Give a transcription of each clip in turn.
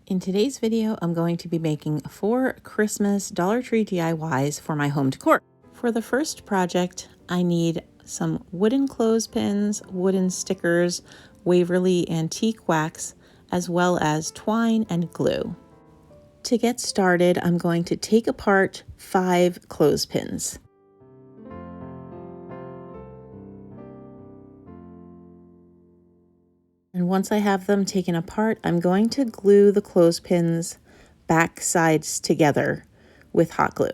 In today's video, I'm going to be making 4 Christmas Dollar Tree DIYs for my home decor. For the first project, I need some wooden clothespins, wooden stickers, Waverly antique wax, as well as twine and glue. To get started, I'm going to take apart 5 clothespins. And once I have them taken apart, I'm going to glue the clothespins back sides together with hot glue.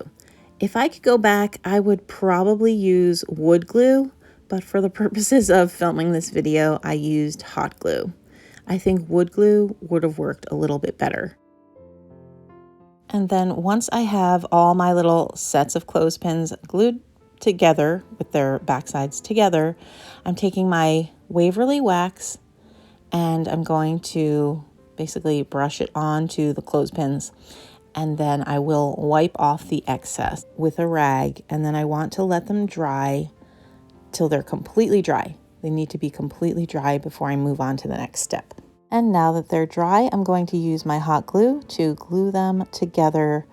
If I could go back, I would probably use wood glue, but for the purposes of filming this video, I used hot glue. I think wood glue would have worked a little bit better. And then once I have all my little sets of clothespins glued together with their back sides together, I'm taking my Waverly wax and I'm going to basically brush it onto the clothespins, and then I will wipe off the excess with a rag, and then I want to let them dry till they're completely dry. They need to be completely dry before I move on to the next step. And now that they're dry, I'm going to use my hot glue to glue them together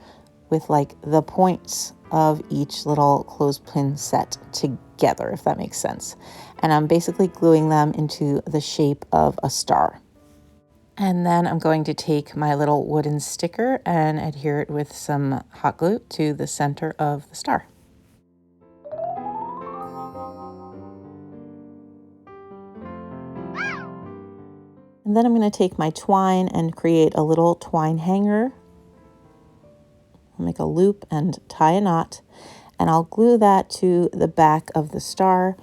with like the points of each little clothespin set together, if that makes sense. And I'm basically gluing them into the shape of a star. And then I'm going to take my little wooden sticker and adhere it with some hot glue to the center of the star. And then I'm going to take my twine and create a little twine hanger. I'll make a loop and tie a knot, and I'll glue that to the back of the star.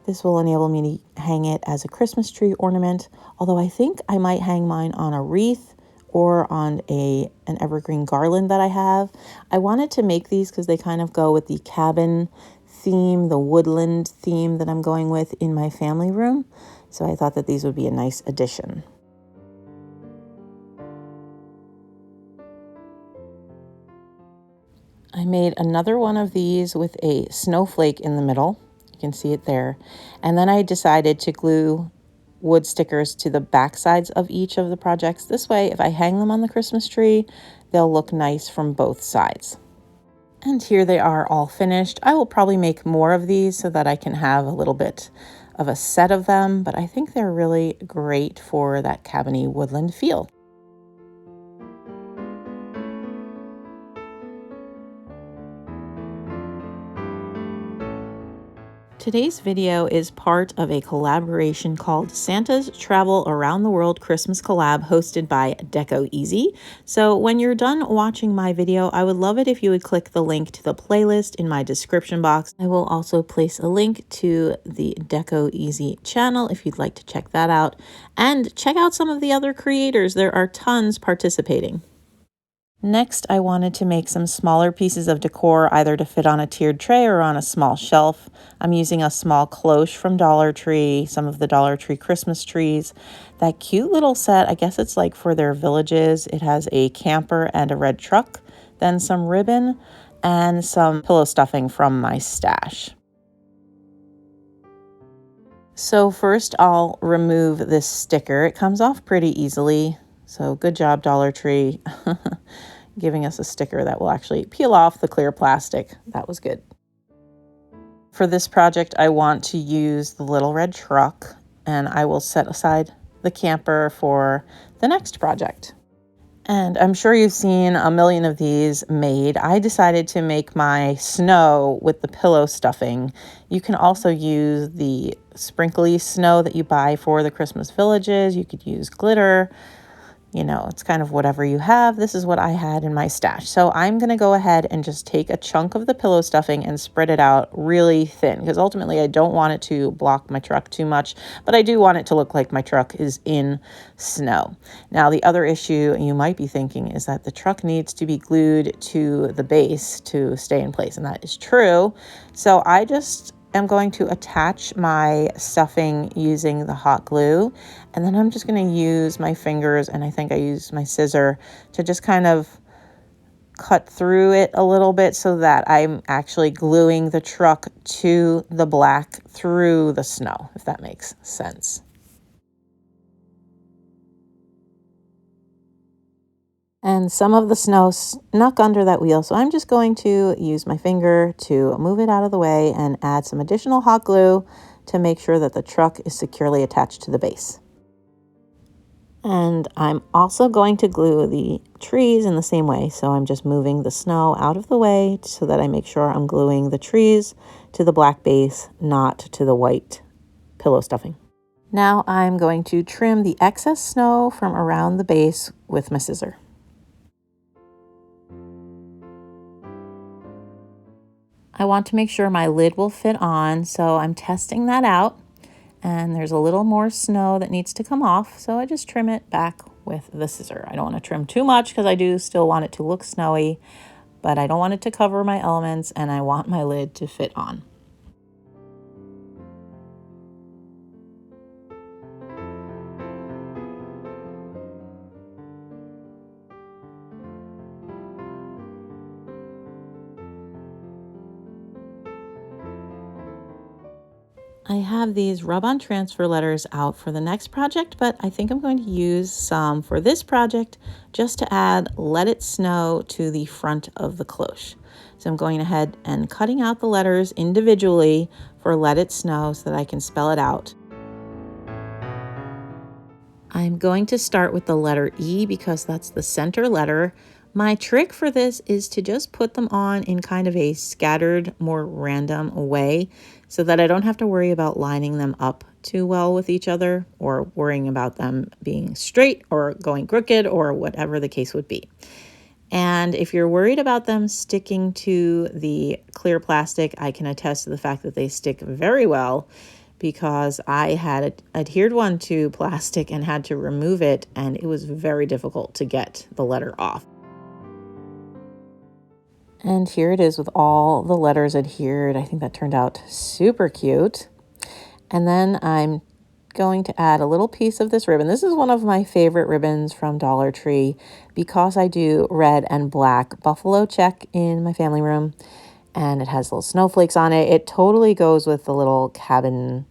This will enable me to hang it as a Christmas tree ornament, although I think I might hang mine on a wreath or on an evergreen garland that I have. I wanted to make these because they kind of go with the cabin theme, the woodland theme that I'm going with in my family room. So I thought that these would be a nice addition. I made another one of these with a snowflake in the middle. You can see it there. And then I decided to glue wood stickers to the back sides of each of the projects. This way, if I hang them on the Christmas tree, they'll look nice from both sides. And here they are all finished. I will probably make more of these so that I can have a little bit of a set of them, but I think they're really great for that cabiny woodland feel. Today's video is part of a collaboration called Santa's Travel Around the World Christmas Collab, hosted by Deco Easy. So when you're done watching my video, I would love it if you would click the link to the playlist in my description box. I will also place a link to the Deco Easy channel if you'd like to check that out. And check out some of the other creators. There are tons participating. Next, I wanted to make some smaller pieces of decor, either to fit on a tiered tray or on a small shelf. I'm using a small cloche from Dollar Tree, some of the Dollar Tree Christmas trees. That cute little set, I guess it's like for their villages. It has a camper and a red truck, then some ribbon and some pillow stuffing from my stash. So first I'll remove this sticker. It comes off pretty easily. So good job, Dollar Tree, giving us a sticker that will actually peel off the clear plastic. That was good. For this project, I want to use the little red truck, and I will set aside the camper for the next project. And I'm sure you've seen a million of these made. I decided to make my snow with the pillow stuffing. You can also use the sprinkly snow that you buy for the Christmas villages. You could use glitter. You know, it's kind of whatever you have. This is what I had in my stash. So I'm going to go ahead and just take a chunk of the pillow stuffing and spread it out really thin, because ultimately I don't want it to block my truck too much, but I do want it to look like my truck is in snow. Now, the other issue you might be thinking is that the truck needs to be glued to the base to stay in place, and that is true. So I just am going to attach my stuffing using the hot glue, and then I'm just going to use my fingers, and I think I use my scissor to just kind of cut through it a little bit so that I'm actually gluing the truck to the black through the snow, if that makes sense. And some of the snow snuck under that wheel, so I'm just going to use my finger to move it out of the way and add some additional hot glue to make sure that the truck is securely attached to the base. And I'm also going to glue the trees in the same way, so I'm just moving the snow out of the way so that I make sure I'm gluing the trees to the black base, not to the white pillow stuffing. Now I'm going to trim the excess snow from around the base with my scissor. I want to make sure my lid will fit on, so I'm testing that out. And there's a little more snow that needs to come off, so I just trim it back with the scissor. I don't want to trim too much because I do still want it to look snowy, but I don't want it to cover my elements, and I want my lid to fit on. I have these rub-on transfer letters out for the next project, but I think I'm going to use some for this project just to add "Let It Snow" to the front of the cloche. So I'm going ahead and cutting out the letters individually for "Let It Snow" so that I can spell it out. I'm going to start with the letter E because that's the center letter. My trick for this is to just put them on in kind of a scattered, more random way so that I don't have to worry about lining them up too well with each other or worrying about them being straight or going crooked or whatever the case would be. And if you're worried about them sticking to the clear plastic, I can attest to the fact that they stick very well, because I had adhered one to plastic and had to remove it, and it was very difficult to get the letter off. And here it is with all the letters adhered. I think that turned out super cute. And then I'm going to add a little piece of this ribbon. This is one of my favorite ribbons from Dollar Tree because I do red and black buffalo check in my family room, and it has little snowflakes on it. It totally goes with the little cabin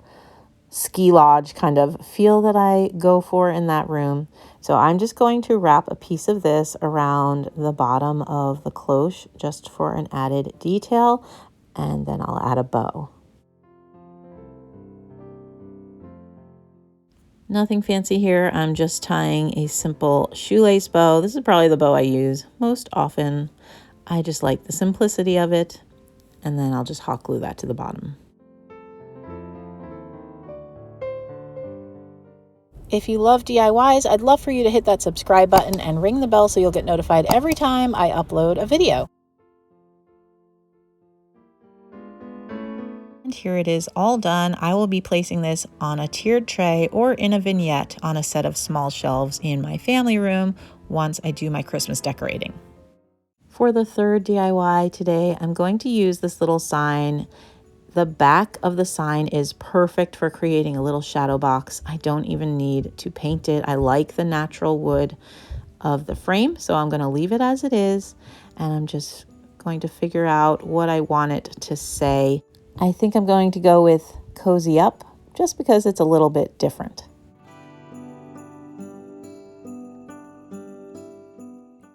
ski lodge kind of feel that I go for in that room. So I'm just going to wrap a piece of this around the bottom of the cloche just for an added detail, and then I'll add a bow. Nothing fancy here. I'm just tying a simple shoelace bow. This is probably the bow I use most often. I just like the simplicity of it, and then I'll just hot glue that to the bottom. If you love DIYs, I'd love for you to hit that subscribe button and ring the bell so you'll get notified every time I upload a video. And here it is all done. I will be placing this on a tiered tray or in a vignette on a set of small shelves in my family room once I do my Christmas decorating. For the third DIY today, I'm going to use this little sign. The back of the sign is perfect for creating a little shadow box. I don't even need to paint it. I like the natural wood of the frame, so I'm going to leave it as it is, and I'm just going to figure out what I want it to say. I think I'm going to go with "Cozy Up" just because it's a little bit different.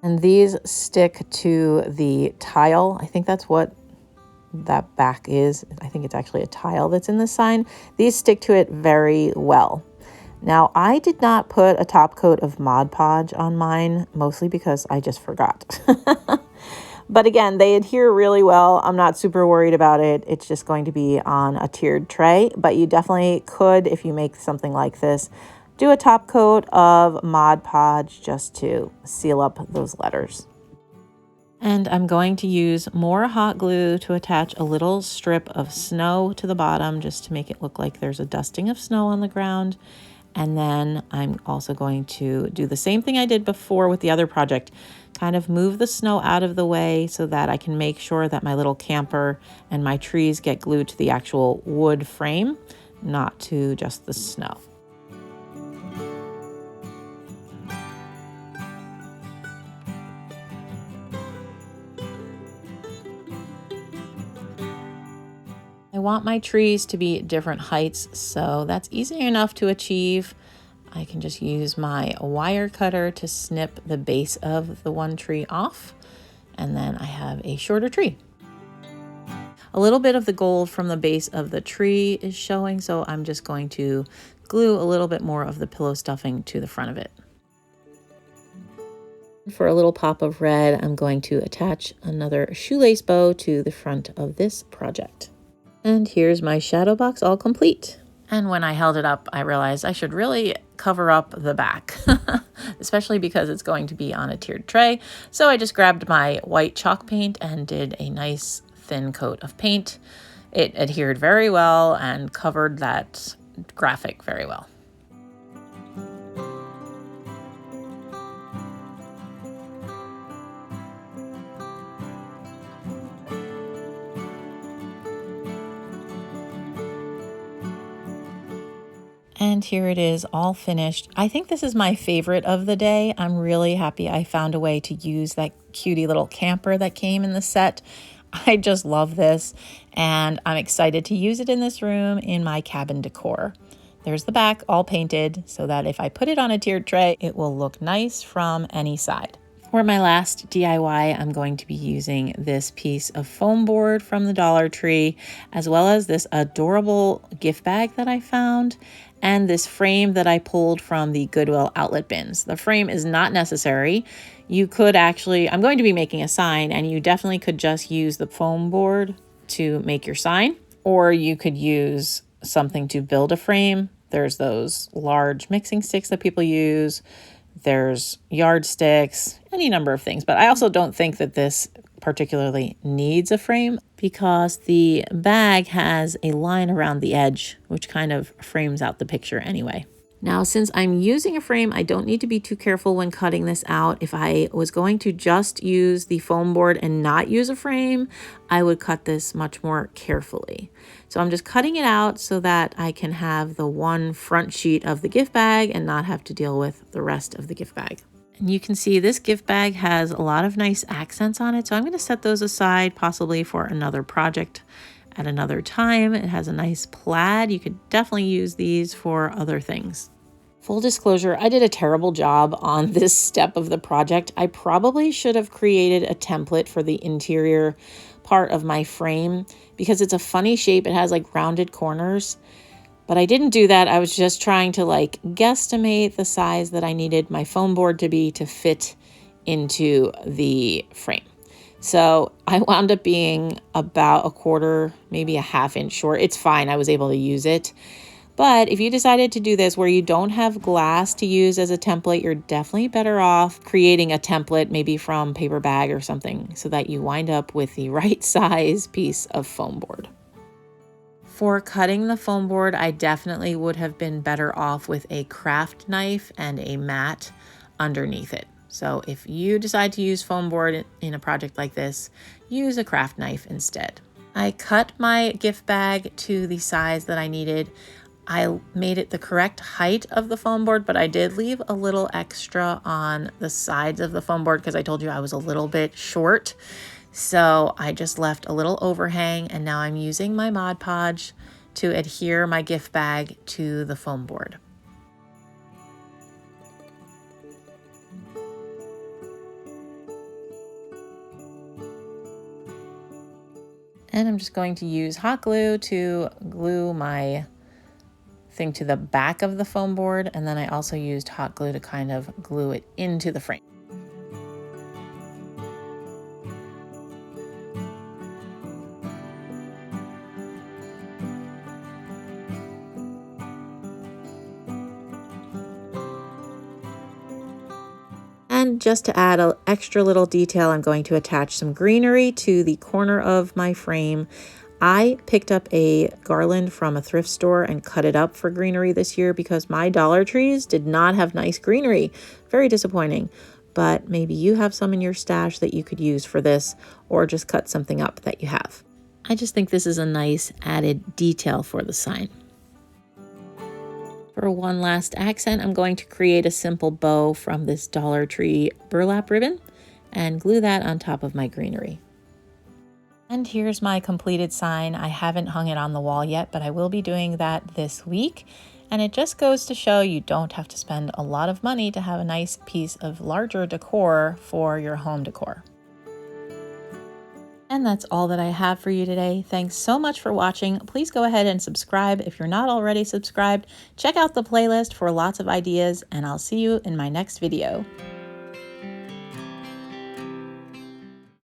And these stick to the tile. I think that's what that back is. I think it's actually a tile that's in the sign. These stick to it very well. Now, I did not put a top coat of Mod Podge on mine, mostly because I just forgot. But again, they adhere really well. I'm not super worried about it. It's just going to be on a tiered tray, but you definitely could, if you make something like this, do a top coat of Mod Podge just to seal up those letters. And I'm going to use more hot glue to attach a little strip of snow to the bottom just to make it look like there's a dusting of snow on the ground. And then I'm also going to do the same thing I did before with the other project, kind of move the snow out of the way so that I can make sure that my little camper and my trees get glued to the actual wood frame, not to just the snow. I want my trees to be different heights, so that's easy enough to achieve. I can just use my wire cutter to snip the base of the one tree off, and then I have a shorter tree. A little bit of the gold from the base of the tree is showing, so I'm just going to glue a little bit more of the pillow stuffing to the front of it. For a little pop of red, I'm going to attach another shoelace bow to the front of this project. And here's my shadow box all complete. And when I held it up, I realized I should really cover up the back, especially because it's going to be on a tiered tray. So I just grabbed my white chalk paint and did a nice thin coat of paint. It adhered very well and covered that graphic very well. And here it is all finished. I think this is my favorite of the day. I'm really happy I found a way to use that cutie little camper that came in the set. I just love this, and I'm excited to use it in this room in my cabin decor. There's the back all painted so that if I put it on a tiered tray, it will look nice from any side. For my last DIY, I'm going to be using this piece of foam board from the Dollar Tree, as well as this adorable gift bag that I found, and this frame that I pulled from the Goodwill outlet bins. The frame is not necessary. You could actually, I'm going to be making a sign, and you definitely could just use the foam board to make your sign, or you could use something to build a frame. There's those large mixing sticks that people use. There's yardsticks, any number of things. But I also don't think that this particularly needs a frame because the bag has a line around the edge, which kind of frames out the picture anyway. Now, since I'm using a frame, I don't need to be too careful when cutting this out. If I was going to just use the foam board and not use a frame, I would cut this much more carefully. So I'm just cutting it out so that I can have the one front sheet of the gift bag and not have to deal with the rest of the gift bag. And you can see this gift bag has a lot of nice accents on it, so I'm going to set those aside possibly for another project at another time. It has a nice plaid. You could definitely use these for other things. Full disclosure, I did a terrible job on this step of the project. I probably should have created a template for the interior part of my frame because it's a funny shape. It has like rounded corners, but I didn't do that. I was just trying to like guesstimate the size that I needed my foam board to be to fit into the frame. So I wound up being about a quarter, maybe a half inch short. It's fine. I was able to use it. But if you decided to do this where you don't have glass to use as a template, you're definitely better off creating a template, maybe from paper bag or something, so that you wind up with the right size piece of foam board. For cutting the foam board, I definitely would have been better off with a craft knife and a mat underneath it. So if you decide to use foam board in a project like this, use a craft knife instead. I cut my gift bag to the size that I needed. I made it the correct height of the foam board, but I did leave a little extra on the sides of the foam board because I told you I was a little bit short. So I just left a little overhang, and now I'm using my Mod Podge to adhere my gift bag to the foam board. And I'm just going to use hot glue to glue my thing to the back of the foam board, and then I also used hot glue to kind of glue it into the frame. And just to add an extra little detail, I'm going to attach some greenery to the corner of my frame. I picked up a garland from a thrift store and cut it up for greenery this year because my Dollar Trees did not have nice greenery. Very disappointing. But maybe you have some in your stash that you could use for this, or just cut something up that you have. I just think this is a nice added detail for the sign. For one last accent, I'm going to create a simple bow from this Dollar Tree burlap ribbon and glue that on top of my greenery. And here's my completed sign. I haven't hung it on the wall yet, but I will be doing that this week. And it just goes to show you don't have to spend a lot of money to have a nice piece of larger decor for your home decor. And that's all that I have for you today. Thanks so much for watching. Please go ahead and subscribe if you're not already subscribed. Check out the playlist for lots of ideas, and I'll see you in my next video.